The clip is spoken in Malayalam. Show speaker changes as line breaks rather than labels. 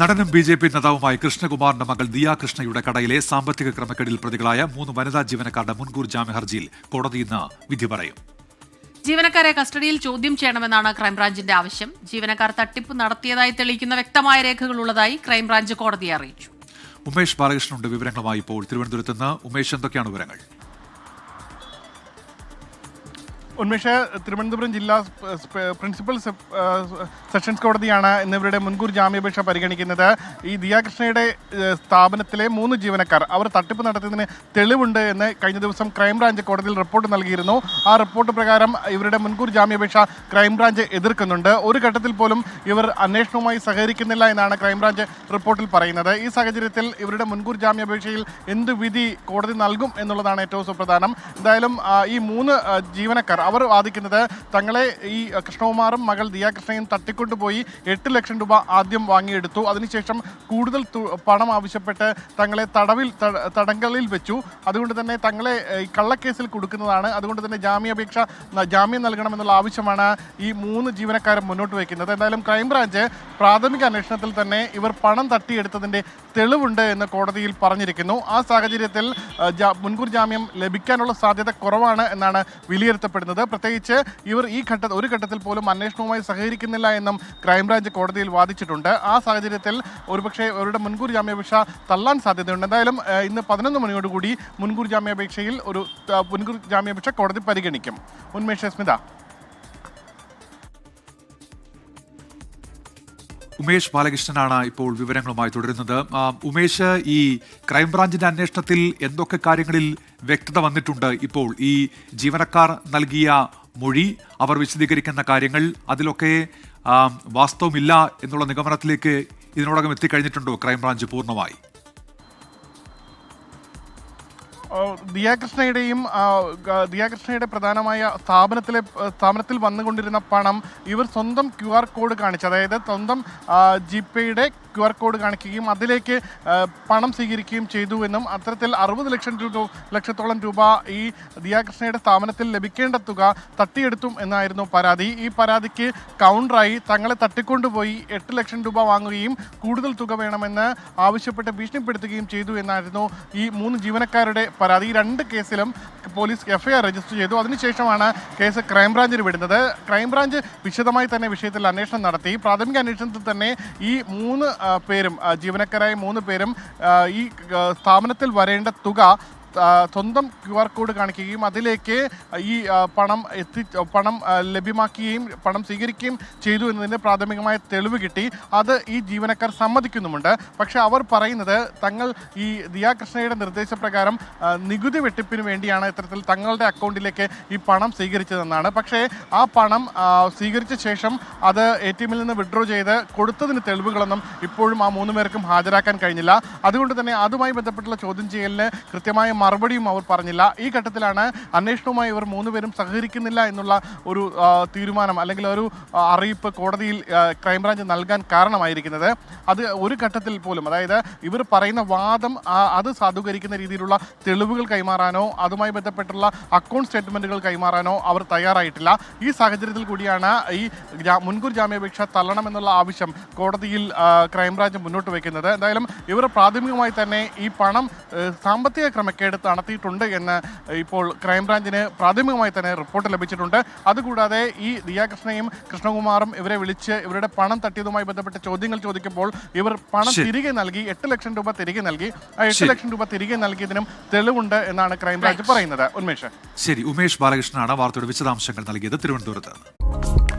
നടനും ബി.ജെ.പി. നേതാവുമായ കൃഷ്ണകുമാറിന്റെ മകൾ ദിയ കൃഷ്ണയുടെ കടയിലെ സാമ്പത്തിക ക്രമക്കേടിൽ പ്രതികളായ 3 വനിതാ ജീവനക്കാരുടെ മുൻകൂർ ജാമ്യ ഹർജിയിൽ കോടതി ഇന്ന് വിധി പറയും.
ജീവനക്കാരെ കസ്റ്റഡിയിൽ ചോദ്യം ചെയ്യണമെന്നാണ് ക്രൈംബ്രാഞ്ചിന്റെ ആവശ്യം. ജീവനക്കാർ തട്ടിപ്പ് നടത്തിയതായി തെളിയിക്കുന്ന വ്യക്തമായ രേഖകൾ ഉള്ളതായി ക്രൈംബ്രാഞ്ച് കോടതിയെ അറിയിച്ചു.
ഉമേഷ് ബാലകൃഷ്ണനുണ്ട് വിവരങ്ങളുമായി ഇപ്പോൾ തിരുവനന്തപുരത്ത് നിന്ന്. ഉമേഷ്, എന്തൊക്കെയാണ് വിവരങ്ങൾ?
ഉന്മേഷ്, തിരുവനന്തപുരം ജില്ലാ പ്രിൻസിപ്പൽ സെഷൻസ് കോടതിയാണ് എന്നിവരുടെ മുൻകൂർ ജാമ്യാപേക്ഷ പരിഗണിക്കുന്നത്. ഈ ദിയ കൃഷ്ണയുടെ സ്ഥാപനത്തിലെ 3 ജീവനക്കാർ അവർ തട്ടിപ്പ് നടത്തിയതിന് തെളിവുണ്ട് എന്ന് കഴിഞ്ഞ ദിവസം ക്രൈംബ്രാഞ്ച് കോടതിയിൽ റിപ്പോർട്ട് നൽകിയിരുന്നു. ആ റിപ്പോർട്ട് പ്രകാരം ഇവരുടെ മുൻകൂർ ജാമ്യാപേക്ഷ ക്രൈംബ്രാഞ്ച് എതിർക്കുന്നുണ്ട്. ഒരു ഘട്ടത്തിൽ പോലും ഇവർ അന്വേഷണവുമായി സഹകരിക്കുന്നില്ല എന്നാണ് ക്രൈംബ്രാഞ്ച് റിപ്പോർട്ടിൽ പറയുന്നത്. ഈ സാഹചര്യത്തിൽ ഇവരുടെ മുൻകൂർ ജാമ്യാപേക്ഷയിൽ എന്ത് വിധി കോടതി നൽകും എന്നുള്ളതാണ് ഏറ്റവും സുപ്രധാനം. എന്തായാലും ഈ 3 ജീവനക്കാർ അവർ വാദിക്കുന്നത് തങ്ങളെ ഈ കൃഷ്ണകുമാറും മകൾ ദിയ കൃഷ്ണയും തട്ടിക്കൊണ്ടുപോയി 8 ലക്ഷം രൂപ ആദ്യം വാങ്ങിയെടുത്തു. അതിനുശേഷം കൂടുതൽ പണം ആവശ്യപ്പെട്ട് തങ്ങളെ തടങ്കലിൽ വെച്ചു. അതുകൊണ്ട് തന്നെ തങ്ങളെ കള്ളക്കേസിൽ കൊടുക്കുന്നതാണ്. അതുകൊണ്ട് തന്നെ ജാമ്യം നൽകണമെന്നുള്ള ആവശ്യമാണ് ഈ 3 ജീവനക്കാരും മുന്നോട്ട് വയ്ക്കുന്നത്. എന്തായാലും ക്രൈംബ്രാഞ്ച് പ്രാഥമിക അന്വേഷണത്തിൽ തന്നെ ഇവർ പണം തട്ടിയെടുത്തതിൻ്റെ തെളിവുണ്ട് എന്ന് കോടതിയിൽ പറഞ്ഞിരിക്കുന്നു. ആ സാഹചര്യത്തിൽ മുൻകൂർ ജാമ്യം ലഭിക്കാനുള്ള സാധ്യത കുറവാണ് എന്നാണ് വിലയിരുത്തപ്പെടുന്നത്. പ്രത്യേകിച്ച് ഇവർ ഒരു ഘട്ടത്തിൽ പോലും അന്വേഷണവുമായി സഹകരിക്കുന്നില്ല എന്നും ക്രൈംബ്രാഞ്ച് കോടതിയിൽ വാദിച്ചിട്ടുണ്ട്. ആ സാഹചര്യത്തിൽ ഒരുപക്ഷെ അവരുടെ മുൻകൂർ ജാമ്യാപേക്ഷ തള്ളാൻ സാധ്യതയുണ്ട്. എന്തായാലും ഇന്ന് 11 മണിയോടുകൂടി മുൻകൂർ ജാമ്യാപേക്ഷ കോടതി പരിഗണിക്കും. ഉന്മേഷ്, സ്മിത.
ഉമേഷ് ബാലകൃഷ്ണനാണ് ഇപ്പോൾ വിവരങ്ങളുമായി തുടരുന്നത്. ഉമേഷ്, ഈ ക്രൈംബ്രാഞ്ചിന്റെ അന്വേഷണത്തിൽ എന്തൊക്കെ കാര്യങ്ങളിൽ വ്യക്തത വന്നിട്ടുണ്ട്? ഇപ്പോൾ ഈ ജീവനക്കാർ നൽകിയ മൊഴി, അവർ വിശദീകരിക്കുന്ന കാര്യങ്ങൾ, അതിലൊക്കെ വാസ്തവമില്ല എന്നുള്ള നിഗമനത്തിലേക്ക് ഇതിനോടകം എത്തിക്കഴിഞ്ഞിട്ടുണ്ടോ ക്രൈംബ്രാഞ്ച് പൂർണ്ണമായി?
ദിയ കൃഷ്ണയുടെ പ്രധാനമായ സ്ഥാപനത്തിൽ വന്നുകൊണ്ടിരുന്ന പണം ഇവർ സ്വന്തം QR കോഡ് കാണിച്ച്, അതായത് സ്വന്തം ജിപേയുടെ QR കോഡ് കാണിക്കുകയും അതിലേക്ക് പണം സ്വീകരിക്കുകയും ചെയ്തു എന്നും അത്തരത്തിൽ 60 ലക്ഷത്തോളം രൂപ ഈ ദിയ കൃഷ്ണയുടെ സ്ഥാപനത്തിൽ ലഭിക്കേണ്ട തുക തട്ടിയെടുത്തു എന്നായിരുന്നു പരാതി. ഈ പരാതിക്ക് കൗണ്ടറായി തങ്ങളെ തട്ടിക്കൊണ്ടുപോയി 8 ലക്ഷം രൂപ വാങ്ങുകയും കൂടുതൽ തുക വേണമെന്ന് ആവശ്യപ്പെട്ട് ഭീഷണിപ്പെടുത്തുകയും ചെയ്തു എന്നായിരുന്നു ഈ 3 ജീവനക്കാരുടെ പരാതി. ഈ 2 കേസിലും പോലീസ് FIR രജിസ്റ്റർ ചെയ്തു. അതിനുശേഷമാണ് കേസ് ക്രൈംബ്രാഞ്ചിന് വിടുന്നത്. ക്രൈംബ്രാഞ്ച് വിശദമായി തന്നെ വിഷയത്തിൽ അന്വേഷണം നടത്തി. പ്രാഥമിക അന്വേഷണത്തിൽ തന്നെ ഈ 3 പേരും, ജീവനക്കാരായ 3 പേരും ഈ സ്ഥാപനത്തിൽ വരേണ്ട തുക സ്വന്തം QR കോഡ് കാണിക്കുകയും അതിലേക്ക് ഈ പണം ലഭ്യമാക്കുകയും പണം സ്വീകരിക്കുകയും ചെയ്തു എന്നതിൻ്റെ പ്രാഥമികമായ തെളിവ് കിട്ടി. അത് ഈ ജീവനക്കാർ സമ്മതിക്കുന്നുമുണ്ട്. പക്ഷേ അവർ പറയുന്നത് തങ്ങൾ ഈ ദിയ കൃഷ്ണയുടെ നിർദ്ദേശപ്രകാരം നികുതി വെട്ടിപ്പിന് വേണ്ടിയാണ് ഇത്തരത്തിൽ തങ്ങളുടെ അക്കൗണ്ടിലേക്ക് ഈ പണം സ്വീകരിച്ചതെന്നാണ്. പക്ഷേ ആ പണം സ്വീകരിച്ച ശേഷം അത് ATM നിന്ന് വിഡ്രോ ചെയ്ത് കൊടുത്തതിന് തെളിവുകളൊന്നും ഇപ്പോഴും ആ 3 പേർക്കും ഹാജരാക്കാൻ കഴിഞ്ഞില്ല. അതുകൊണ്ട് തന്നെ അതുമായി ബന്ധപ്പെട്ടുള്ള ചോദ്യം ചെയ്യലിന് കൃത്യമായ മറുപടിയും അവർ പറഞ്ഞില്ല. ഈ ഘട്ടത്തിലാണ് അന്വേഷണവുമായി ഇവർ 3 പേരും സഹകരിക്കുന്നില്ല എന്നുള്ള ഒരു തീരുമാനം അല്ലെങ്കിൽ ഒരു അറിയിപ്പ് കോടതിയിൽ ക്രൈംബ്രാഞ്ച് നൽകാൻ കാരണമായിരിക്കുന്നത്. അത് ഒരു ഘട്ടത്തിൽ പോലും, അതായത് ഇവർ പറയുന്ന വാദം അത് സാധൂകരിക്കുന്ന രീതിയിലുള്ള തെളിവുകൾ കൈമാറാനോ അതുമായി ബന്ധപ്പെട്ടുള്ള അക്കൗണ്ട് സ്റ്റേറ്റ്മെൻറ്റുകൾ കൈമാറാനോ അവർ തയ്യാറായിട്ടില്ല. ഈ സാഹചര്യത്തിൽ കൂടിയാണ് ഈ മുൻകൂർ ജാമ്യാപേക്ഷ തള്ളണമെന്നുള്ള ആവശ്യം കോടതിയിൽ ക്രൈംബ്രാഞ്ച് മുന്നോട്ട് വയ്ക്കുന്നത്. എന്തായാലും ഇവർ പ്രാഥമികമായി തന്നെ ഈ പണം സാമ്പത്തിക ക്രമക്കേട് നടത്തിയിട്ടുണ്ട് എന്ന് ഇപ്പോൾ ക്രൈംബ്രാഞ്ചിന് പ്രാഥമികമായി തന്നെ റിപ്പോർട്ട് ലഭിച്ചിട്ടുണ്ട്. അതുകൂടാതെ ഈ ദിയ കൃഷ്ണയും കൃഷ്ണകുമാറും ഇവരെ വിളിച്ച് ഇവരുടെ പണം തട്ടിയതുമായി ബന്ധപ്പെട്ട ചോദ്യങ്ങൾ ചോദിക്കുമ്പോൾ ഇവർ പണം തിരികെ നൽകി, 8 ലക്ഷം രൂപ തിരികെ നൽകി. ആ 8 ലക്ഷം രൂപ തിരികെ നൽകിയതിനും തെളിവുണ്ട് എന്നാണ് ക്രൈംബ്രാഞ്ച് പറയുന്നത്. ഉന്മേഷ്,
ശരി. ഉമേഷ് ബാലകൃഷ്ണനാണ് വാർത്തയുടെ വിശദാംശങ്ങൾ നൽകിയത് തിരുവനന്തപുരത്ത്.